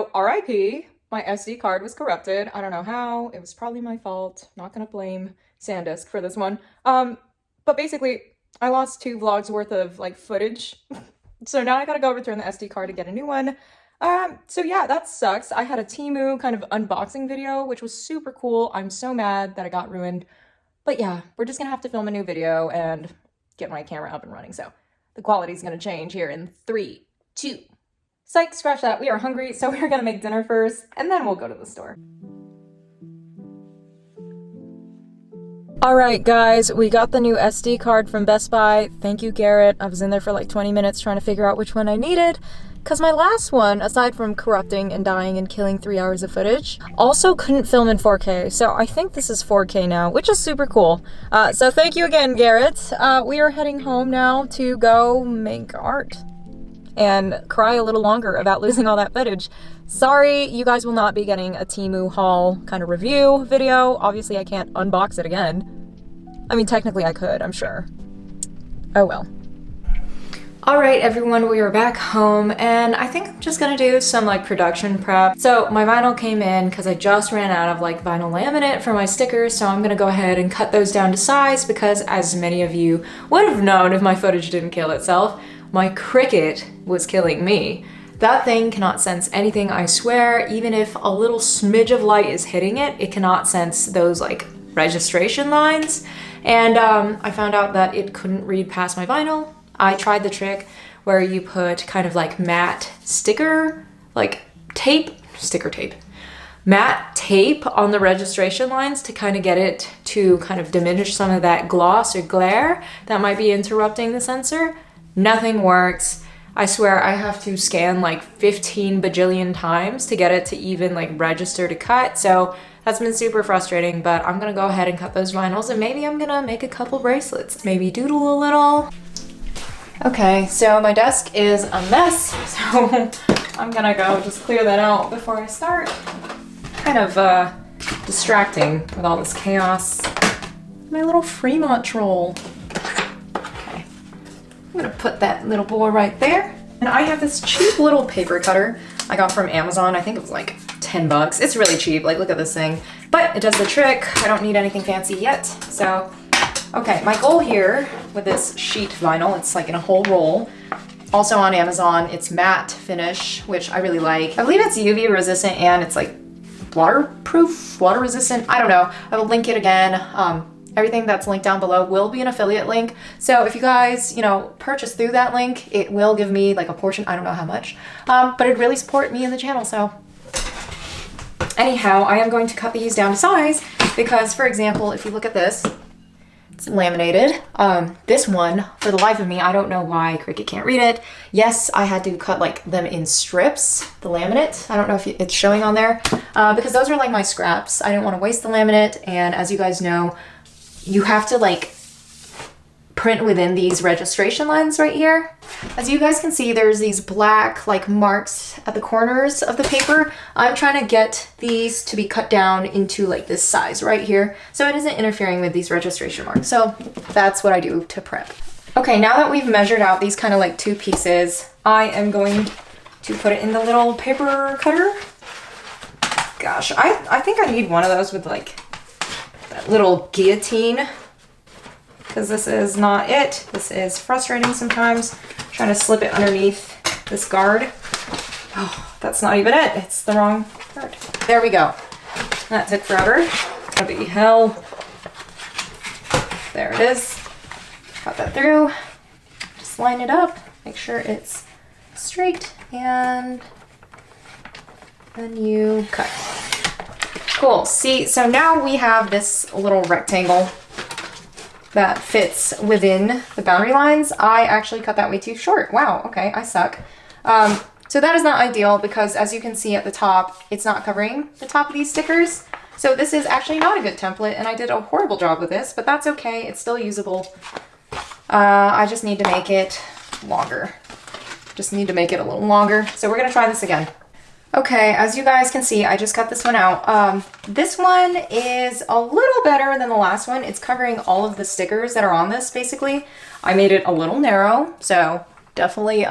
So RIP, my SD card was corrupted. I don't know how. It was probably my fault. Not gonna blame SanDisk for this one. But basically, I lost 2 vlogs worth of like footage. So now I gotta go return the SD card to get a new one. So yeah, that sucks. I had a Temu kind of unboxing video, which was super cool. I'm so mad that it got ruined. But yeah, we're just gonna have to film a new video and get my camera up and running. So the quality's gonna change here in 3, 2. Psych, scratch that. We are hungry, so we're gonna make dinner first, and then we'll go to the store. Alright guys, we got the new SD card from Best Buy. Thank you, Garrett. I was in there for like 20 minutes trying to figure out which one I needed, because my last one, aside from corrupting and dying and killing 3 hours of footage, also couldn't film in 4K, so I think this is 4K now, which is super cool. So thank you again, Garrett. We are heading home now to go make art and cry a little longer about losing all that footage. Sorry, you guys will not be getting a Temu haul kind of review video. Obviously, I can't unbox it again. I mean, technically I could, I'm sure. Oh well. Alright everyone, we are back home, and I think I'm just gonna do some like production prep. So my vinyl came in because I just ran out of like vinyl laminate for my stickers, so I'm gonna go ahead and cut those down to size because, as many of you would have known if my footage didn't kill itself, my Cricut was killing me. That thing cannot sense anything, I swear. Even if a little smidge of light is hitting it, it cannot sense those like registration lines. And I found out that it couldn't read past my vinyl. I tried the trick where you put kind of like matte sticker, like sticker tape, matte tape on the registration lines to kind of get it to kind of diminish some of that gloss or glare that might be interrupting the sensor. Nothing works. I swear I have to scan like 15 bajillion times to get it to even like register to cut. So that's been super frustrating, but I'm gonna go ahead and cut those vinyls, and maybe I'm gonna make a couple bracelets, maybe doodle a little. Okay, so my desk is a mess, so I'm gonna go just clear that out before I start. Kind of distracting with all this chaos. My little Fremont troll. Okay, I'm gonna put that little boy right there. And I have this cheap little paper cutter I got from Amazon. I think it was like 10 bucks. It's really cheap, like look at this thing. But it does the trick. I don't need anything fancy yet. So, okay, my goal here with this sheet vinyl, it's like in a whole roll. Also on Amazon, it's matte finish, which I really like. I believe it's UV resistant and it's like waterproof, water resistant. I don't know. I will link it again. Everything that's linked down below will be an affiliate link. So if you guys, you know, purchase through that link, it will give me like a portion. I don't know how much, but it'd really support me and the channel. So anyhow, I am going to cut these down to size because, for example, if you look at this, it's laminated. This one, for the life of me, I don't know why Cricut can't read it. Yes, I had to cut like them in strips, the laminate. I don't know if it's showing on there because those are like my scraps. I didn't want to waste the laminate, and as you guys know, you have to like print within these registration lines right here. As you guys can see, there's these black like marks at the corners of the paper. I'm trying to get these to be cut down into like this size right here, so it isn't interfering with these registration marks. So that's what I do to prep. Okay, now that we've measured out these kind of like 2 pieces, I am going to put it in the little paper cutter. Gosh, I think I need one of those with like that little guillotine, because this is not it. This is frustrating sometimes, trying to slip it underneath this guard. Oh, that's not even it. It's the wrong guard. There we go. That took forever. It's gonna be hell. There it is. Cut that through. Just line it up. Make sure it's straight, and then you cut. Cool. See, so now we have this little rectangle that fits within the boundary lines. I actually cut that way too short. Wow, okay, I suck. So that is not ideal because, as you can see at the top, it's not covering the top of these stickers. So this is actually not a good template, and I did a horrible job with this, but that's okay. It's still usable. I just need to make it longer. Just need to make it a little longer. So we're gonna try this again. Okay, as you guys can see, I just cut this one out. This one is a little better than the last one. It's covering all of the stickers that are on this, basically. I made it a little narrow, so definitely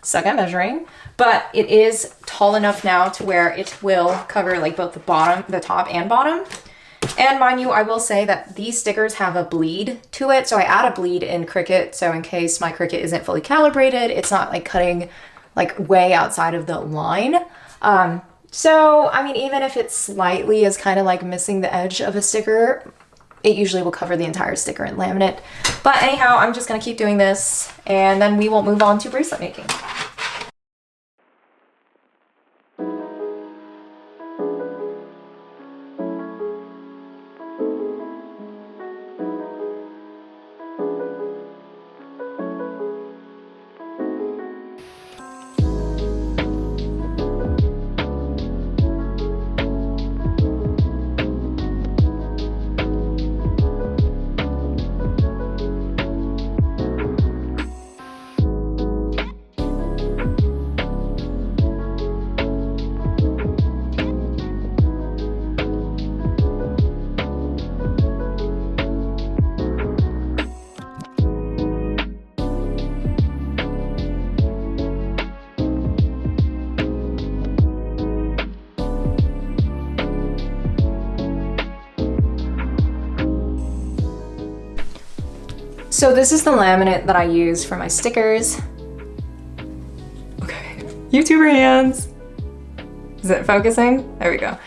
suck at measuring, but it is tall enough now to where it will cover like both the top and bottom. And mind you, I will say that these stickers have a bleed to it. So I add a bleed in Cricut. So in case my Cricut isn't fully calibrated, it's not like cutting like way outside of the line. So, I mean, even if it slightly is kind of like missing the edge of a sticker, it usually will cover the entire sticker in laminate. But anyhow, I'm just gonna keep doing this and then we will move on to bracelet making. So this is the laminate that I use for my stickers. Okay, YouTuber hands. Is it focusing? There we go.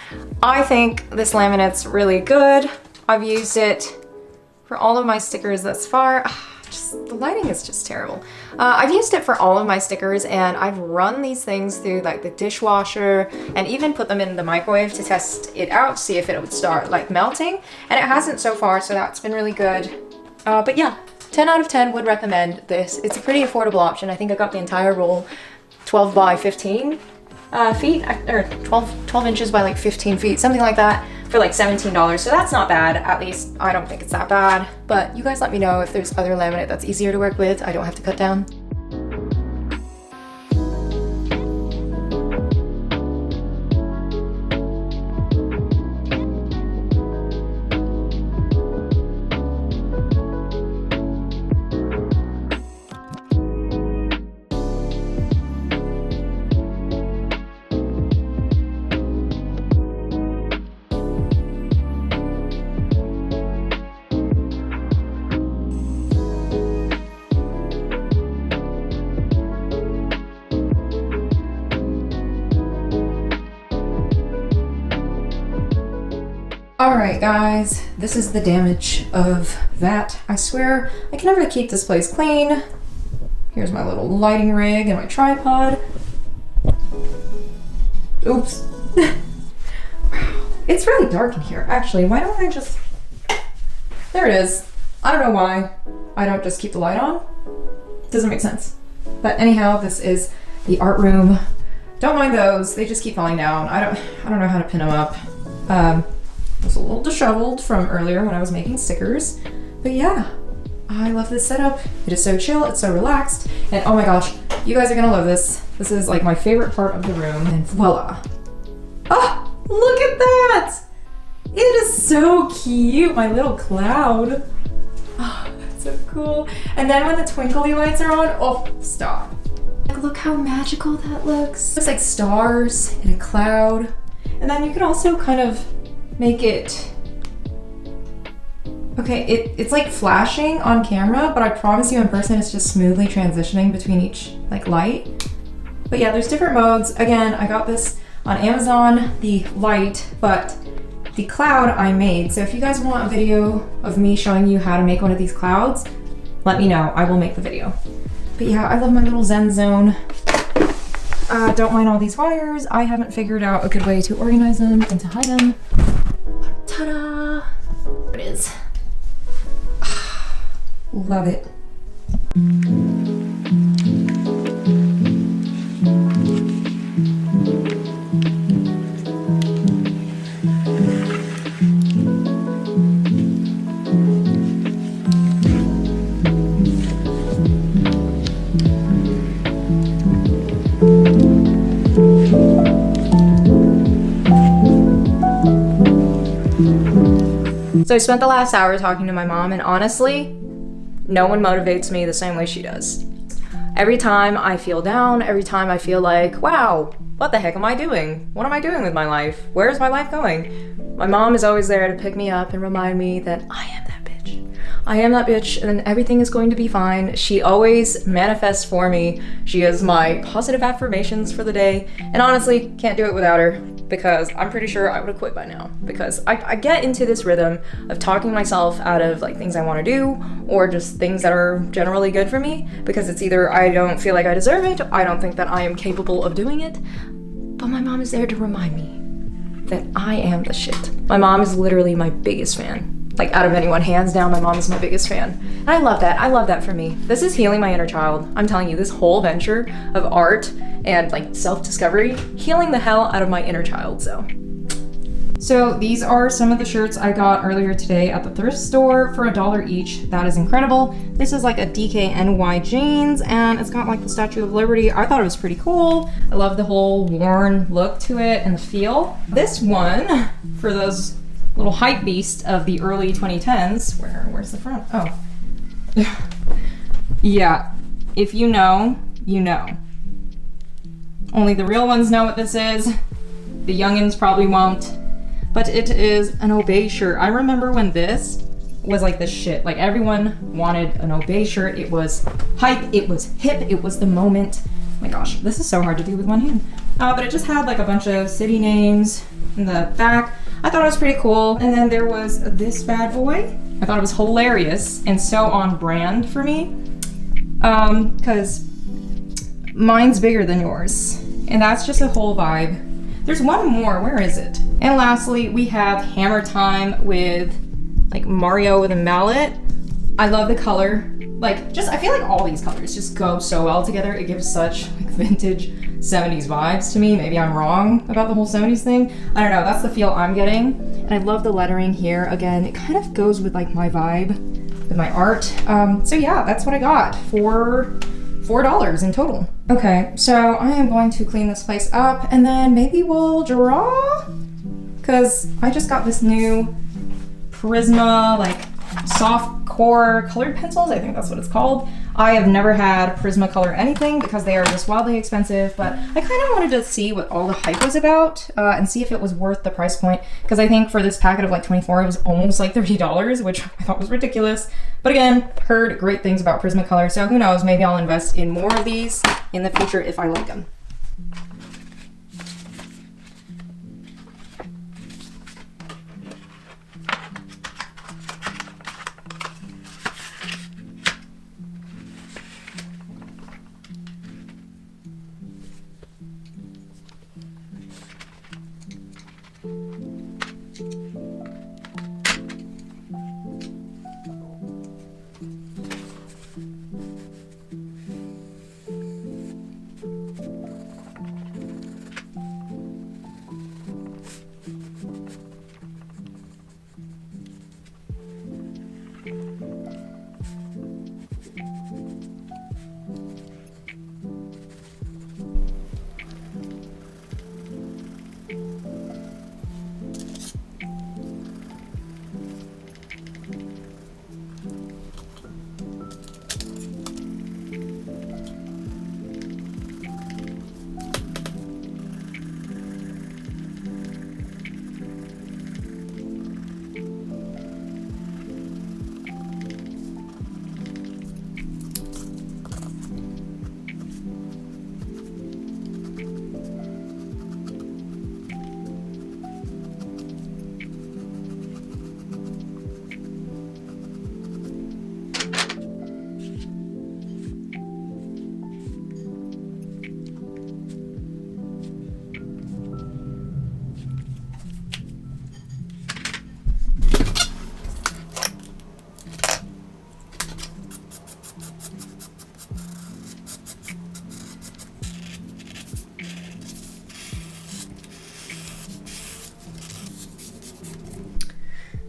I think this laminate's really good. I've used it for all of my stickers thus far. The lighting is just terrible. I've used it for all of my stickers and I've run these things through like the dishwasher and even put them in the microwave to test it out, see if it would start like melting. And it hasn't so far, so that's been really good. But yeah, 10 out of 10 would recommend this. It's a pretty affordable option. I think I got the entire roll 12 by 15 feet, or 12 inches by like 15 feet, something like that, for like $17. So that's not bad. At least I don't think it's that bad. But you guys let me know if there's other laminate that's easier to work with. I don't have to cut down. Alright guys, this is the damage of that. I swear, I can never keep this place clean. Here's my little lighting rig and my tripod. Oops. Wow, it's really dark in here. Actually, why don't I just... There it is. I don't know why I don't just keep the light on. Doesn't make sense. But anyhow, this is the art room. Don't mind those, they just keep falling down. I don't know how to pin them up. Was a little disheveled from earlier when I was making stickers, but yeah, I love this setup. It is so chill, it's so relaxed, and oh my gosh, you guys are gonna love this. This is like my favorite part of the room, and voila. Oh, look at that! It is so cute, my little cloud. Oh, that's so cool. And then when the twinkly lights are on, oh, stop. Like, look how magical that looks. Looks like stars in a cloud. And then you can also kind of make it, okay, it's like flashing on camera, but I promise you in person it's just smoothly transitioning between each like light. But yeah, there's different modes. Again, I got this on Amazon, the light, but the cloud I made. So if you guys want a video of me showing you how to make one of these clouds, let me know, I will make the video. But yeah, I love my little Zen zone. Don't mind all these wires. I haven't figured out a good way to organize them and to hide them. Ta-da! There it is. Love it. So I spent the last hour talking to my mom, and honestly, no one motivates me the same way she does. Every time I feel down, every time I feel like, wow, what the heck am I doing? What am I doing with my life? Where is my life going? My mom is always there to pick me up and remind me that I am that bitch. I am that bitch and everything is going to be fine. She always manifests for me. She is my positive affirmations for the day. And honestly, can't do it without her, because I'm pretty sure I would have quit by now, because I get into this rhythm of talking myself out of like things I want to do or just things that are generally good for me, because it's either I don't feel like I deserve it, I don't think that I am capable of doing it, but my mom is there to remind me that I am the shit. My mom is literally my biggest fan. Like out of anyone, hands down, my mom is my biggest fan. And I love that. I love that for me. This is healing my inner child. I'm telling you, this whole venture of art and like self-discovery, healing the hell out of my inner child, So these are some of the shirts I got earlier today at the thrift store for $1 each. That is incredible. This is like a DKNY jeans and it's got like the Statue of Liberty. I thought it was pretty cool. I love the whole worn look to it and the feel. This one, for those little hype beast of the early 2010s. Where's the front? Oh. Yeah, if you know, you know. Only the real ones know what this is. The youngins probably won't. But it is an Obey shirt. I remember when this was like the shit. Like everyone wanted an Obey shirt. It was hype, it was hip, it was the moment. Oh my gosh, this is so hard to do with one hand. But it just had like a bunch of city names in the back. I thought it was pretty cool. And then there was this bad boy. I thought it was hilarious and so on brand for me. Because mine's bigger than yours. And that's just a whole vibe. There's one more, where is it? And lastly, we have Hammer Time with like Mario with a mallet. I love the color. Like, I feel like all these colors just go so well together. It gives such like vintage 70s vibes to me. Maybe I'm wrong about the whole 70s thing. I don't know, that's the feel I'm getting. And I love the lettering here. Again, it kind of goes with like my vibe, with my art. So yeah, that's what I got for $4 in total. Okay, so I am going to clean this place up and then maybe we'll draw? Because I just got this new Prisma, like soft core colored pencils. I think that's what it's called. I have never had Prismacolor anything because they are just wildly expensive, but I kind of wanted to see what all the hype was about and see if it was worth the price point, because I think for this packet of like 24, it was almost like $30, which I thought was ridiculous. But again, heard great things about Prismacolor, so who knows, maybe I'll invest in more of these in the future if I like them.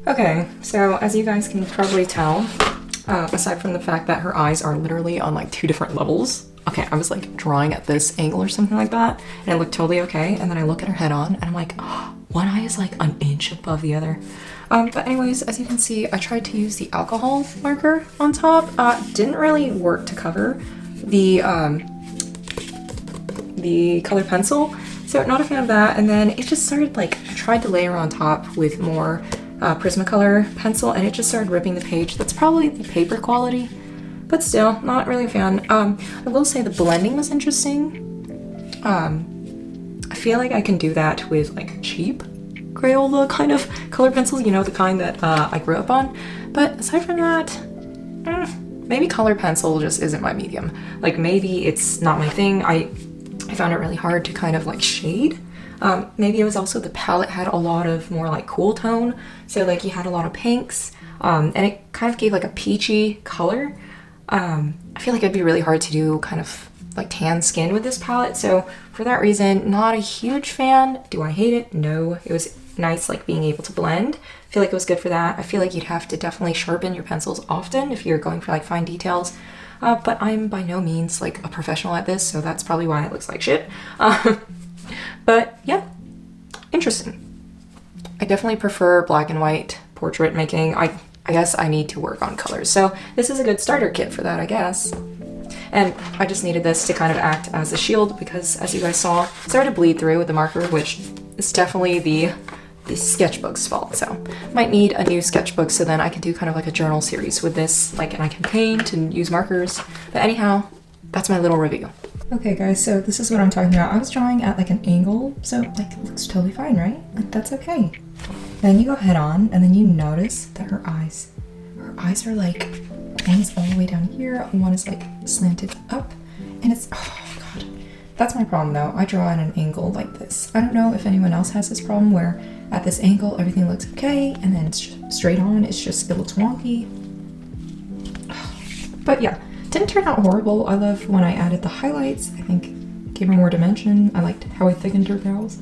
Okay, so as you guys can probably tell, aside from the fact that her eyes are literally on like 2 different levels. Okay, I was like drawing at this angle or something like that, and it looked totally okay. And then I look at her head on and I'm like, oh, one eye is like an inch above the other. But anyways, as you can see, I tried to use the alcohol marker on top. Didn't really work to cover the colored pencil. So not a fan of that. And then it just started like, I tried to layer on top with more Prismacolor pencil, and it just started ripping the page. That's probably the paper quality, but still not really a fan. I will say the blending was interesting. I feel like I can do that with like cheap Crayola kind of color pencils, you know, the kind that I grew up on. But aside from that, maybe color pencil just isn't my medium. Like maybe it's not my thing. I found it really hard to kind of like shade. Maybe it was also the palette had a lot of more like cool tone. So like you had a lot of pinks, and it kind of gave like a peachy color. I feel like it'd be really hard to do kind of like tan skin with this palette. So for that reason, not a huge fan. Do I hate it? No. It was nice like being able to blend. I feel like it was good for that. I feel like you'd have to definitely sharpen your pencils often if you're going for like fine details. But I'm by no means like a professional at this, so that's probably why it looks like shit. But yeah, interesting. I definitely prefer black and white portrait making. I guess I need to work on colors. So this is a good starter kit for that, I guess. And I just needed this to kind of act as a shield because, as you guys saw, it started to bleed through with the marker, which is definitely the sketchbook's fault. So might need a new sketchbook so then I can do kind of like a journal series with this, like, and I can paint and use markers. But anyhow, that's my little review. Okay guys, so this is what I'm talking about. I was drawing at like an angle, so like it looks totally fine, right? Like that's okay. Then you go head on and then you notice that her eyes are like, one's all the way down here, one is like slanted up, and it's, oh god. That's my problem though. I draw at an angle like this. I don't know if anyone else has this problem where at this angle everything looks okay and then it's just straight on, it looks wonky. But yeah, didn't turn out horrible. I love when I added the highlights. I think gave her more dimension. I liked how I thickened her brows.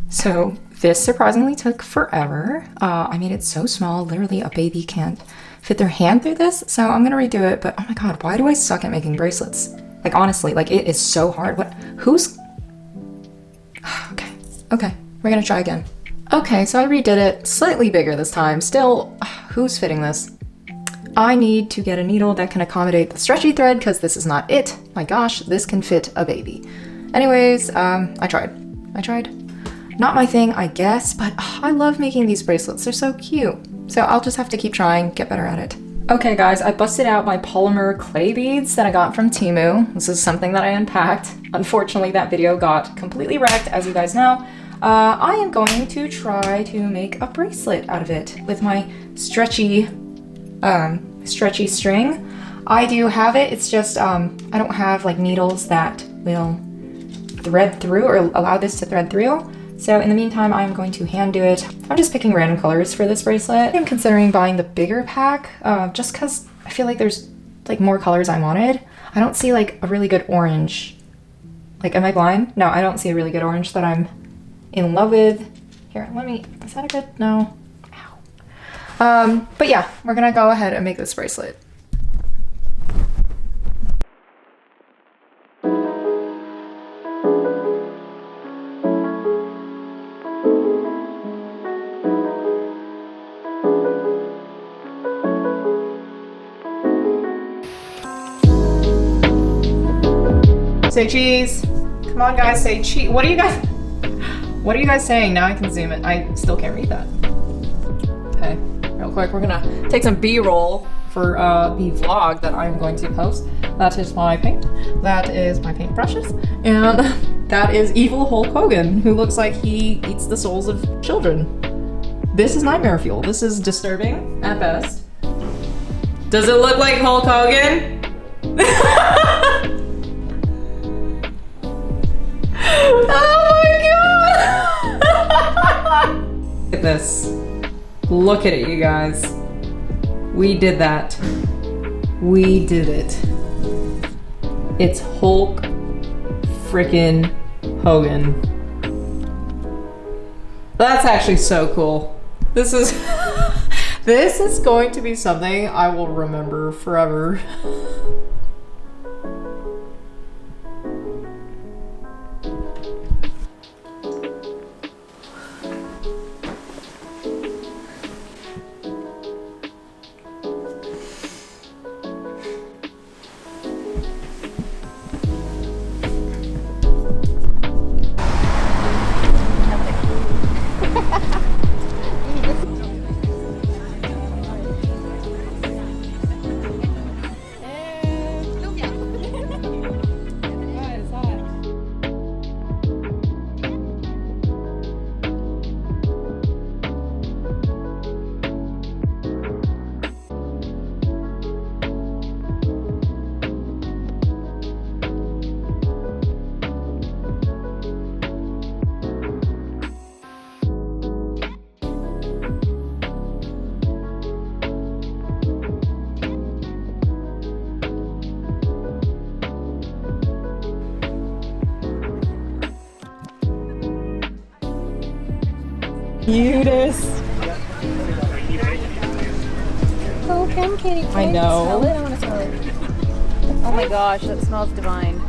So this surprisingly took forever. I made it so small, literally a baby can't fit their hand through this. So I'm gonna redo it, but oh my god, why do I suck at making bracelets? Like honestly, like it is so hard. Okay, we're gonna try again. Okay, so I redid it, slightly bigger this time. Still, who's fitting this? I need to get a needle that can accommodate the stretchy thread because this is not it. My gosh, this can fit a baby. Anyways, I tried. Not my thing, I guess, but I love making these bracelets. They're so cute. So I'll just have to keep trying, get better at it. Okay guys, I busted out my polymer clay beads that I got from Temu. This is something that I unpacked. Unfortunately, that video got completely wrecked, as you guys know. I am going to try to make a bracelet out of it with my stretchy string. I do have it, it's just, I don't have like needles that will thread through or allow this to thread through. So in the meantime, I'm going to hand do it. I'm just picking random colors for this bracelet. I'm considering buying the bigger pack, just because I feel like there's like more colors I wanted. I don't see like a really good orange. Like, am I blind? No, I don't see a really good orange that I'm in love with. Here, is that a good, no? Ow. But yeah, we're gonna go ahead and make this bracelet. Say cheese. Come on guys, say cheese. What are you guys saying? Now I can zoom it. I still can't read that. Okay, real quick, we're gonna take some B-roll for the vlog that I'm going to post. That is my paint. That is my paintbrushes. And that is evil Hulk Hogan, who looks like he eats the souls of children. This is nightmare fuel. This is disturbing at best. Does it look like Hulk Hogan? Oh my god! Look at this. Look at it, you guys. We did that. We did it. It's Hulk frickin' Hogan. That's actually so cool. This is this is going to be something I will remember forever. Cutest. Oh, pancake. I know. Smell it? I want to smell it. Oh my gosh, that smells divine.